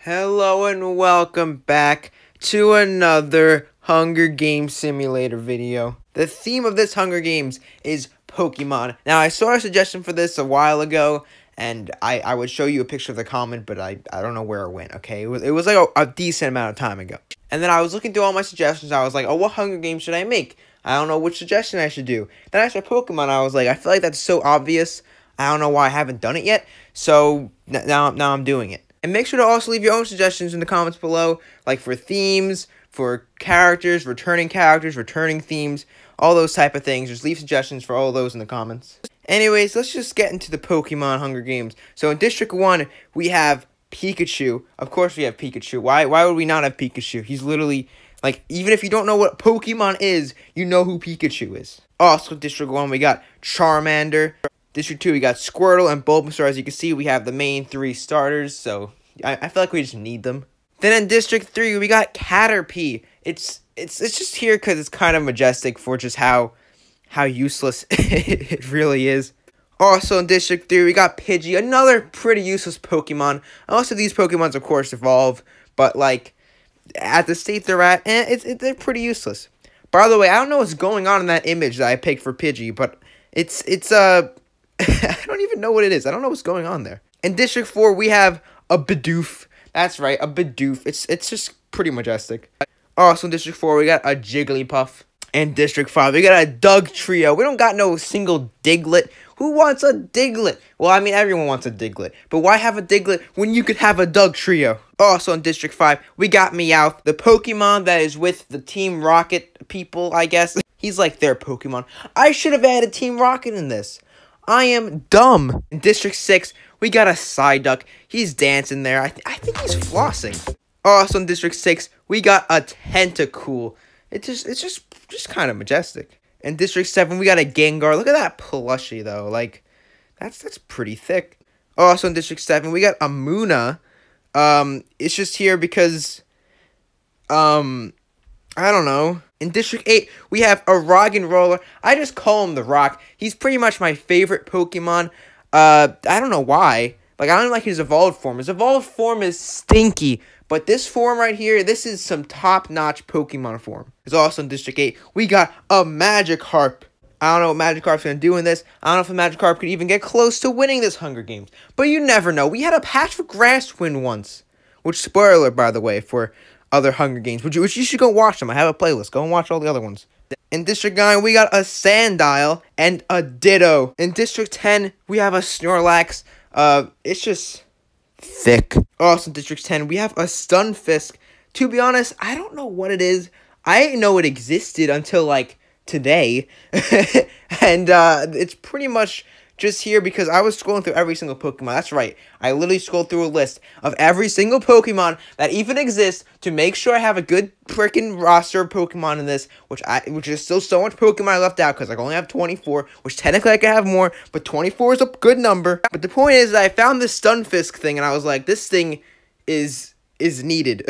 Hello and welcome back to another Hunger Games Simulator video. The theme of this Hunger Games is Pokemon. Now, I saw a suggestion for this a while ago, and I would show you a picture of the comment, but I don't know where it went, okay? It was like a decent amount of time ago. And then I was looking through all my suggestions, I was like, oh, what Hunger Games should I make? I don't know which suggestion I should do. Then I saw Pokemon, I was like, I feel like that's so obvious, I don't know why I haven't done it yet, so now I'm doing it. And make sure to also leave your own suggestions in the comments below, like for themes, for characters, returning themes, all those type of things. Just leave suggestions for all those in the comments. Anyways, let's just get into the Pokemon Hunger Games. So in District 1, we have Pikachu. Of course we have Pikachu. Why would we not have Pikachu? He's literally, like, even if you don't know what Pokemon is, you know who Pikachu is. Also, District 1, we got Charmander. District 2, we got Squirtle and Bulbasaur. As you can see, we have the main three starters, so I feel like we just need them. Then in District 3, we got Caterpie. It's just here because it's kind of majestic for just how useless it really is. Also in District 3, we got Pidgey, another pretty useless Pokemon. Also, these Pokemons, of course, evolve, but, like, at the state they're at, they're pretty useless. By the way, I don't know what's going on in that image that I picked for Pidgey, but it's I don't even know what it is. I don't know what's going on there. In District 4, we have a Bidoof. That's right, a Bidoof. It's just pretty majestic. Also in District 4, we got a Jigglypuff. In District 5, we got a Dugtrio. We don't got no single Diglett. Who wants a Diglett? Well, I mean, everyone wants a Diglett. But why have a Diglett when you could have a Dugtrio? Also in District 5, we got Meowth, the Pokemon that is with the Team Rocket people, I guess. He's like their Pokemon. I should have added Team Rocket in this. I am dumb. In District 6, we got a Psyduck. He's dancing there. I think he's flossing. Also in District 6, we got a Tentacool. It's just kind of majestic. In District 7, we got a Gengar. Look at that plushie, though. Like, that's pretty thick. Also in District 7, we got a Munna. It's just here because, I don't know. In District 8, we have a Roggenrola. I just call him the Rock. He's pretty much my favorite Pokemon. I don't know why. Like, I don't like his evolved form. His evolved form is stinky. But this form right here, this is some top-notch Pokemon form. It's also in District 8. We got a Magikarp. I don't know what Magikarp's going to do in this. I don't know if a Magikarp could even get close to winning this Hunger Games. But you never know. We had a Patch of Grass win once. Which, spoiler, by the way, for other Hunger Games, which you should go watch them. I have a playlist. Go and watch all the other ones. In District 9, we got a Sandile and a Ditto. In District 10, we have a Snorlax. It's just thick. Also in District 10, we have a Stunfisk. To be honest, I don't know what it is. I didn't know it existed until, like, today. And, it's pretty much just here because I was scrolling through every single Pokemon. That's right. I literally scrolled through a list of every single Pokemon that even exists to make sure I have a good freaking roster of Pokemon in this, which is still so much Pokemon I left out because I only have 24, which technically I could have more, but 24 is a good number. But the point is that I found this Stunfisk thing and I was like, this thing is needed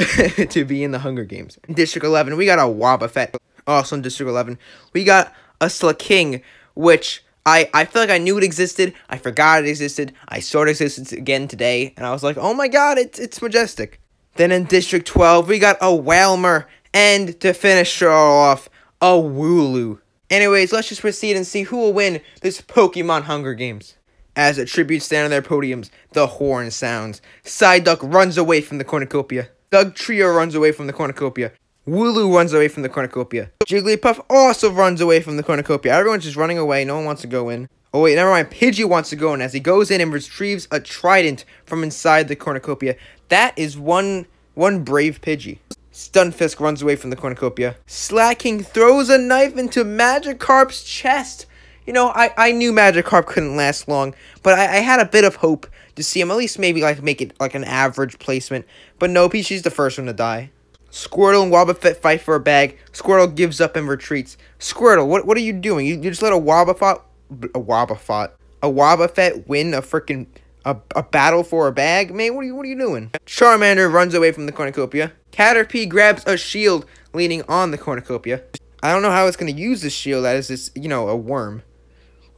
to be in the Hunger Games. In District 11, we got a Wobbuffet. Also in District 11, we got a Slaking, which I feel like I knew it existed. I forgot it existed. I saw it existed again today. And I was like, oh my god, it's majestic. Then in District 12, we got a Wailmer. And to finish it all off, a Wooloo. Anyways, let's just proceed and see who will win this Pokemon Hunger Games. As a tribute stand on their podiums, the horn sounds. Psyduck runs away from the cornucopia. Dugtrio runs away from the cornucopia. Wooloo runs away from the cornucopia. Jigglypuff also runs away from the cornucopia. Everyone's just running away. No one wants to go in. Oh, wait, never mind. Pidgey wants to go in as he goes in and retrieves a trident from inside the cornucopia. That is one brave Pidgey. Stunfisk runs away from the cornucopia. Slaking throws a knife into Magikarp's chest. You know, I knew Magikarp couldn't last long, but I had a bit of hope to see him at least maybe, like, make it, like, an average placement. But no, Pidgey's the first one to die. Squirtle and Wobbuffet fight for a bag. Squirtle gives up and retreats. Squirtle, what are you doing? You just let a Wobbuffet win a battle for a bag? Man, what are you doing? Charmander runs away from the cornucopia. Caterpie grabs a shield leaning on the cornucopia. I don't know how it's going to use this shield as this, you know, a worm.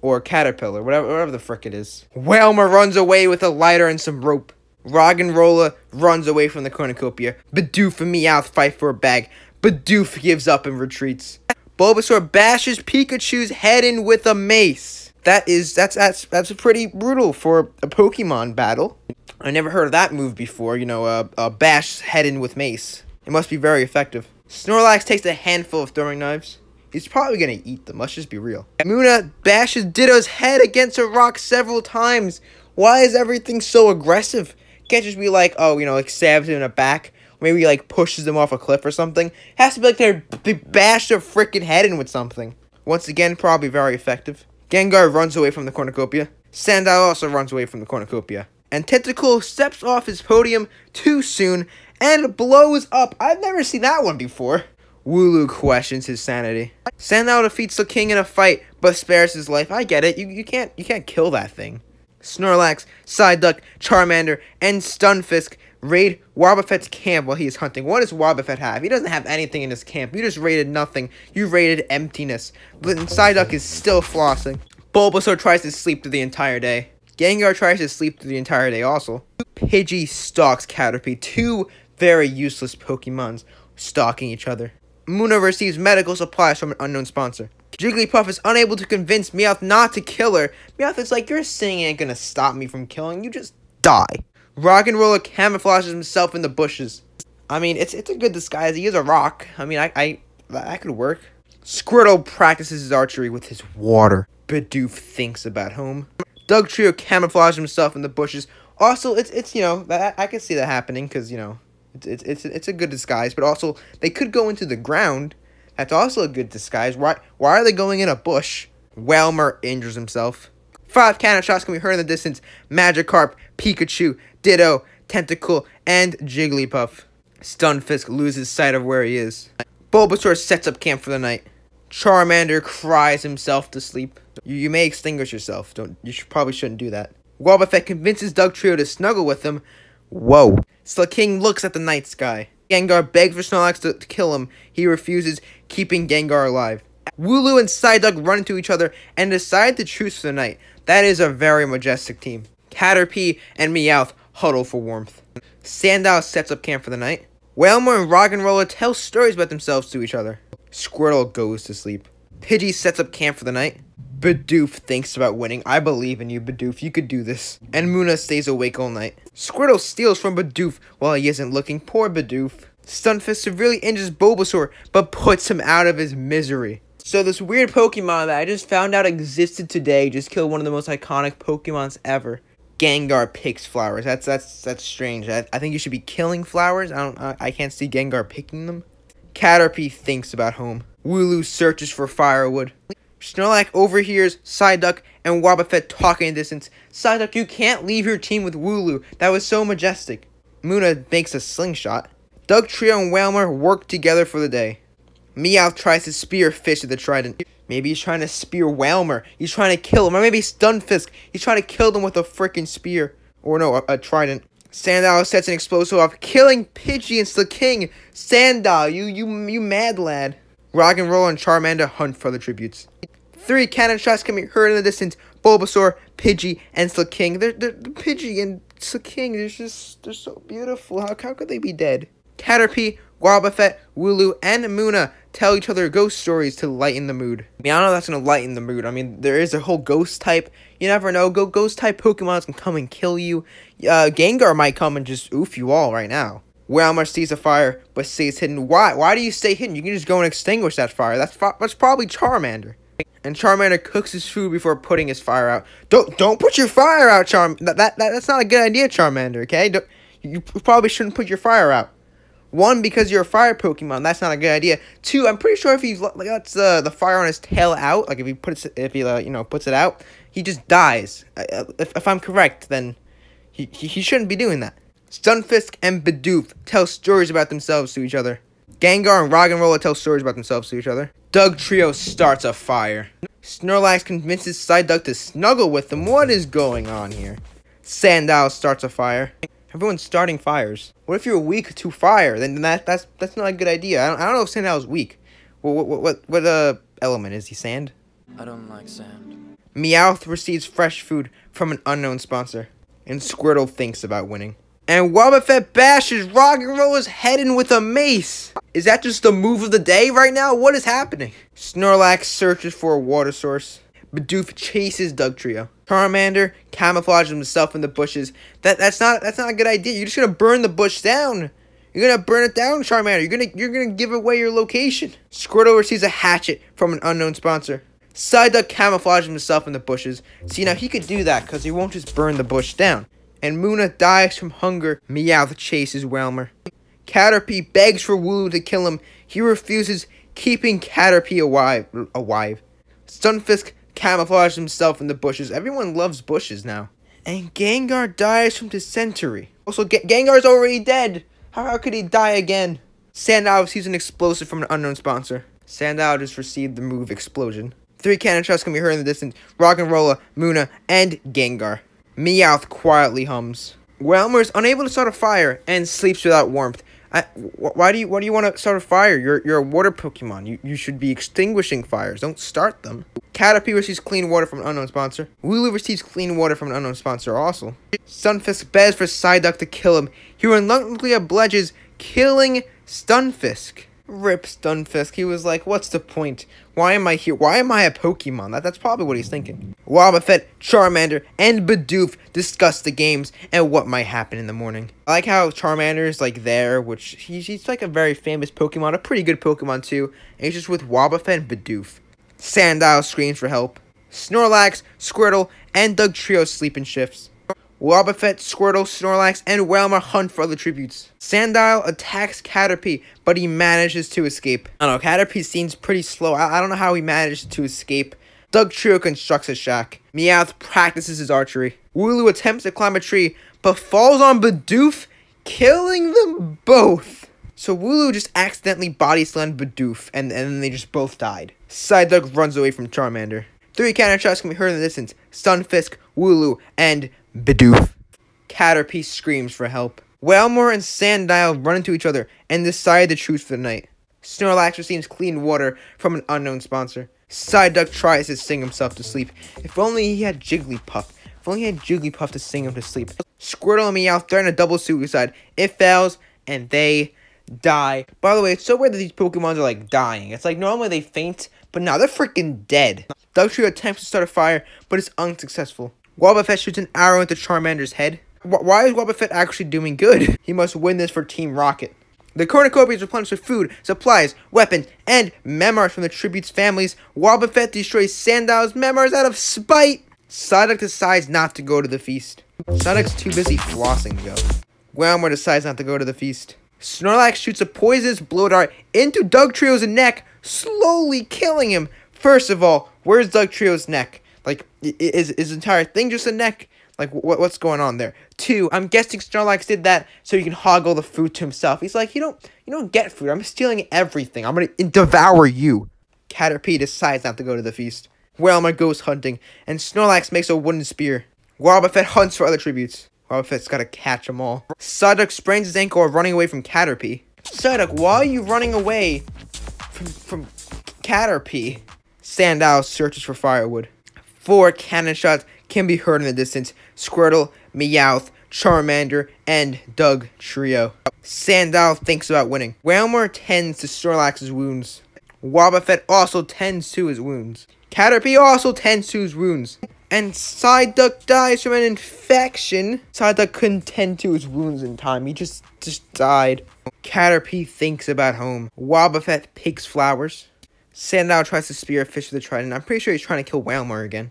Or a caterpillar, whatever the frick it is. Wailmer runs away with a lighter and some rope. Roggenrola runs away from the cornucopia. Bidoof and Meowth fight for a bag. Bidoof gives up and retreats. Bulbasaur bashes Pikachu's head in with a mace. That's pretty brutal for a Pokemon battle. I never heard of that move before, you know, bash head in with mace. It must be very effective. Snorlax takes a handful of throwing knives. He's probably gonna eat them, let's just be real. Munna bashes Ditto's head against a rock several times. Why is everything so aggressive? Can't just be like, oh, you know, like stabs him in the back. Maybe like pushes him off a cliff or something. It has to be like they bash their freaking head in with something. Once again, probably very effective. Gengar runs away from the cornucopia. Sandile also runs away from the cornucopia. And Tentacool steps off his podium too soon and blows up. I've never seen that one before. Wooloo questions his sanity. Sandile defeats the king in a fight, but spares his life. I get it. You can't kill that thing. Snorlax, Psyduck, Charmander, and Stunfisk raid Wobbuffet's camp while he is hunting. What does Wobbuffet have? He doesn't have anything in his camp. You just raided nothing. You raided emptiness. But Psyduck is still flossing. Bulbasaur tries to sleep through the entire day. Gengar tries to sleep through the entire day also. Pidgey stalks Caterpie. Two very useless Pokemons stalking each other. Munna receives medical supplies from an unknown sponsor. Jigglypuff is unable to convince Meowth not to kill her. Meowth is like, your singing ain't gonna stop me from killing you, just die. Roggenrola camouflages himself in the bushes. I mean, it's a good disguise. He is a rock. I mean, that could work. Squirtle practices his archery with his water. Bidoof thinks about home. Dugtrio camouflages himself in the bushes. Also, it's you know, I can see that happening because, you know, it's a good disguise, but also they could go into the ground. That's also a good disguise. Why are they going in a bush? Wailmer injures himself. 5 cannon shots can be heard in the distance. Magikarp, Pikachu, Ditto, Tentacool, and Jigglypuff. Stunfisk loses sight of where he is. Bulbasaur sets up camp for the night. Charmander cries himself to sleep. You may extinguish yourself. Probably shouldn't do that. Wobbuffet convinces Dugtrio to snuggle with him. Whoa. Slaking looks at the night sky. Gengar begs for Snorlax to kill him. He refuses, keeping Gengar alive. Wooloo and Psyduck run into each other and decide to truce for the night. That is a very majestic team. Caterpie and Meowth huddle for warmth. Sandile sets up camp for the night. Wailmer and Roggenrola tell stories about themselves to each other. Squirtle goes to sleep. Pidgey sets up camp for the night. Bidoof thinks about winning. I believe in you, Bidoof. You could do this. And Munna stays awake all night. Squirtle steals from Bidoof while he isn't looking. Poor Bidoof. Stunfisk severely injures Bulbasaur, but puts him out of his misery. So this weird Pokemon that I just found out existed today just killed one of the most iconic Pokemons ever. Gengar picks flowers. That's strange. I think you should be killing flowers. I can't see Gengar picking them. Caterpie thinks about home. Wooloo searches for firewood. Snorlax overhears Psyduck and Wobbuffet talking in distance. Psyduck, you can't leave your team with Wooloo. That was so majestic. Munna makes a slingshot. Dugtrio and Wailmer work together for the day. Meowth tries to spear Fish with a trident. Maybe he's trying to spear Wailmer. He's trying to kill him. Or maybe Stunfisk. He's trying to kill them with a freaking spear. Or no, a trident. Sandile sets an explosive off, killing Pidgey and Slaking. Sandile, you mad lad. Roggenrola and Charmander hunt for the tributes. 3 cannon shots can be heard in the distance. Bulbasaur, Pidgey, and Slaking. They're Pidgey and Slaking. They're so beautiful. How could they be dead? Caterpie, Wobbuffet, Wooloo, and Munna tell each other ghost stories to lighten the mood. I mean, I don't know if that's going to lighten the mood. I mean, there is a whole ghost type. You never know. Ghost type Pokemon can come and kill you. Gengar might come and just oof you all right now. Wailmer sees a fire, but stays hidden. Why do you stay hidden? You can just go and extinguish that fire. That's probably Charmander. And Charmander cooks his food before putting his fire out. Don't put your fire out, That's not a good idea, Charmander, okay? You probably shouldn't put your fire out. 1, because you're a fire Pokemon. That's not a good idea. 2, I'm pretty sure if he lets the fire on his tail out, like if he puts it out, he just dies. If I'm correct, then he shouldn't be doing that. Stunfisk and Bidoof tell stories about themselves to each other. Gengar and Roggenrola tell stories about themselves to each other. Dugtrio starts a fire. Snorlax convinces Psyduck to snuggle with them. What is going on here? Sandile starts a fire. Everyone's starting fires. What if you're weak to fire? Then that's not a good idea. I don't know if Sandile's weak. What element is he? Sand? I don't like sand. Meowth receives fresh food from an unknown sponsor, and Squirtle thinks about winning. And Wobbuffet bashes Roggenrolla's head in with a mace. Is that just the move of the day right now? What is happening? Snorlax searches for a water source. Bidoof chases Dugtrio. Charmander camouflages himself in the bushes. That's not a good idea. You're just gonna burn the bush down. You're gonna burn it down, Charmander. You're gonna give away your location. Squirtle receives a hatchet from an unknown sponsor. Psyduck camouflages himself in the bushes. See, now he could do that because he won't just burn the bush down. And Munna dies from hunger. Meowth chases Wailmer. Caterpie begs for Wooloo to kill him. He refuses, keeping Caterpie alive. Stunfisk camouflages himself in the bushes. Everyone loves bushes now. And Gengar dies from dysentery. Also, Gengar's already dead. How could he die again? Sandile receives an explosive from an unknown sponsor. Sandile just received the move Explosion. 3 cannon shots can be heard in the distance. Roggenrola, Munna, and Gengar. Meowth quietly hums. Wailmer is unable to start a fire and sleeps without warmth. Why do you want to start a fire? You're a water Pokemon. You should be extinguishing fires. Don't start them. Caterpie receives clean water from an unknown sponsor. Wooloo receives clean water from an unknown sponsor also. Stunfisk begs for Psyduck to kill him. He reluctantly obliges, killing Stunfisk. Rip Stunfisk. He was like, what's the point? Why am I here? Why am I a Pokemon? That's probably what he's thinking. Wobbuffet, Charmander, and Bidoof discuss the games and what might happen in the morning. I like how Charmander is like there, which he's like a very famous Pokemon, a pretty good Pokemon too. And he's just with Wobbuffet and Bidoof. Sandile screams for help. Snorlax, Squirtle, and Dugtrio sleep in shifts. Wobbuffet, Squirtle, Snorlax, and Wailmer hunt for other tributes. Sandile attacks Caterpie, but he manages to escape. I don't know, Caterpie seems pretty slow. I don't know how he managed to escape. Dugtrio constructs a shack. Meowth practices his archery. Wooloo attempts to climb a tree, but falls on Bidoof, killing them both. So Wooloo just accidentally body slammed Bidoof, and then they just both died. Psyduck runs away from Charmander. 3 cannon shots can be heard in the distance. Stunfisk, Wooloo, and Bidoof. Caterpie screams for help. Wailmer and Sandile run into each other and decide to truce for the night. Snorlax receives clean water from an unknown sponsor. Psyduck tries to sing himself to sleep. If only he had Jigglypuff. If only he had Jigglypuff to sing him to sleep. Squirtle and Meowth threaten a double suicide. It fails, and they die. By the way, it's so weird that these Pokemons are like dying. It's like normally they faint, but now they're freaking dead. Dugtrio attempts to start a fire, but is unsuccessful. Wobbuffet shoots an arrow into Charmander's head. Why is Wobbuffet actually doing good? He must win this for Team Rocket. The cornucopia is replenished with food, supplies, weapons, and memoirs from the tribute's families. Wobbuffet destroys Sandile's memoirs out of spite. Psyduck decides not to go to the feast. Psyduck's too busy flossing to go. Wailmer decides not to go to the feast. Snorlax shoots a poisonous blow dart into Dugtrio's neck, slowly killing him. First of all, where's Dugtrio's neck? Like, is his entire thing just a neck? Like, what's going on there? 2, I'm guessing Snorlax did that so he can hog all the food to himself. He's like, you don't get food. I'm stealing everything. I'm gonna devour you. Caterpie decides not to go to the feast. Wailmer goes hunting, and Snorlax makes a wooden spear. Wobbuffet hunts for other tributes. Wobbuffet's gotta catch them all. Psyduck sprains his ankle while running away from Caterpie. Psyduck, why are you running away from Caterpie? Sandile searches for firewood. 4 cannon shots can be heard in the distance. Squirtle, Meowth, Charmander, and Dugtrio. Sandile thinks about winning. Wailmer tends to Snorlax's wounds. Wobbuffet also tends to his wounds. Caterpie also tends to his wounds. And Psyduck dies from an infection. Psyduck couldn't tend to his wounds in time. He just died. Caterpie thinks about home. Wobbuffet picks flowers. Sandile tries to spear a fish with a trident. I'm pretty sure he's trying to kill Wailmer again.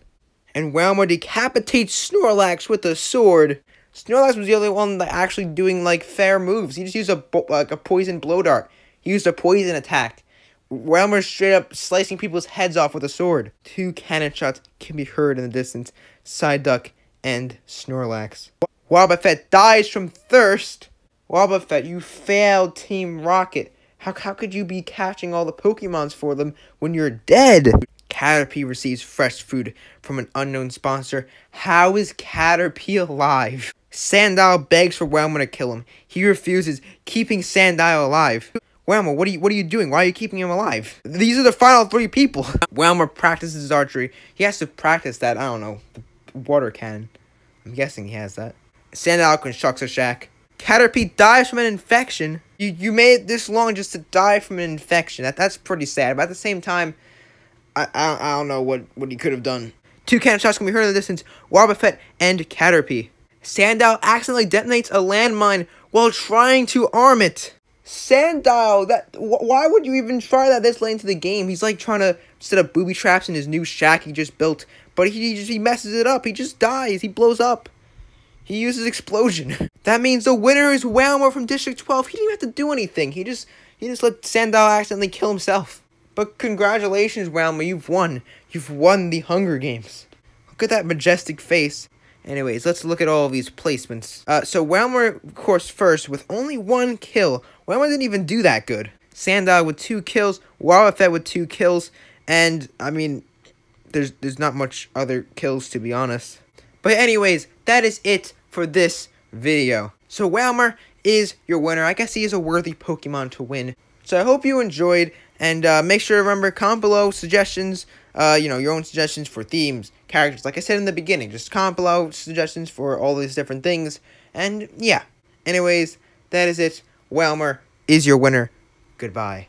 And Wailmer decapitates Snorlax with a sword. Snorlax was the only one that actually doing like fair moves. He just used a poison blow dart. He used a poison attack. Wailmer straight up slicing people's heads off with a sword. 2 cannon shots can be heard in the distance. Psyduck and Snorlax. Wobbuffet dies from thirst. Wobbuffet, you failed Team Rocket. How could you be catching all the Pokemons for them when you're dead? Caterpie receives fresh food from an unknown sponsor. How is Caterpie alive? Sandile begs for Wailmer to kill him. He refuses, keeping Sandile alive. Wailmer, what are you doing? Why are you keeping him alive? These are the final 3 people. Wailmer practices his archery. He has to practice that, I don't know, the water cannon. I'm guessing he has that. Sandile constructs a shack. Caterpie dies from an infection. You made it this long just to die from an infection. That's pretty sad. But at the same time, I don't know what he could have done. Two cannon shots can be heard in the distance. Wobbuffet and Caterpie. Sandile accidentally detonates a landmine while trying to arm it. Sandile, why would you even try that this late into the game? He's like trying to set up booby traps in his new shack he just built, but he messes it up. He just dies. He blows up. He uses explosion. That means the winner is Wailmer from District 12. He didn't even have to do anything. He just let Sandile accidentally kill himself. But congratulations, Wailmer, you've won. You've won the Hunger Games. Look at that majestic face. Anyways, let's look at all of these placements. So Wailmer, of course, first with only 1 kill. Wailmer didn't even do that good. Sandile with 2 kills, Wobbuffet with 2 kills, and I mean, there's not much other kills to be honest. But anyways, that is it for this video. So Wailmer is your winner. I guess he is a worthy Pokemon to win. So I hope you enjoyed, and make sure to remember, comment below suggestions, your own suggestions for themes, characters. Like I said in the beginning, just comment below suggestions for all these different things. And yeah, anyways, that is it. Wailmer is your winner. Goodbye.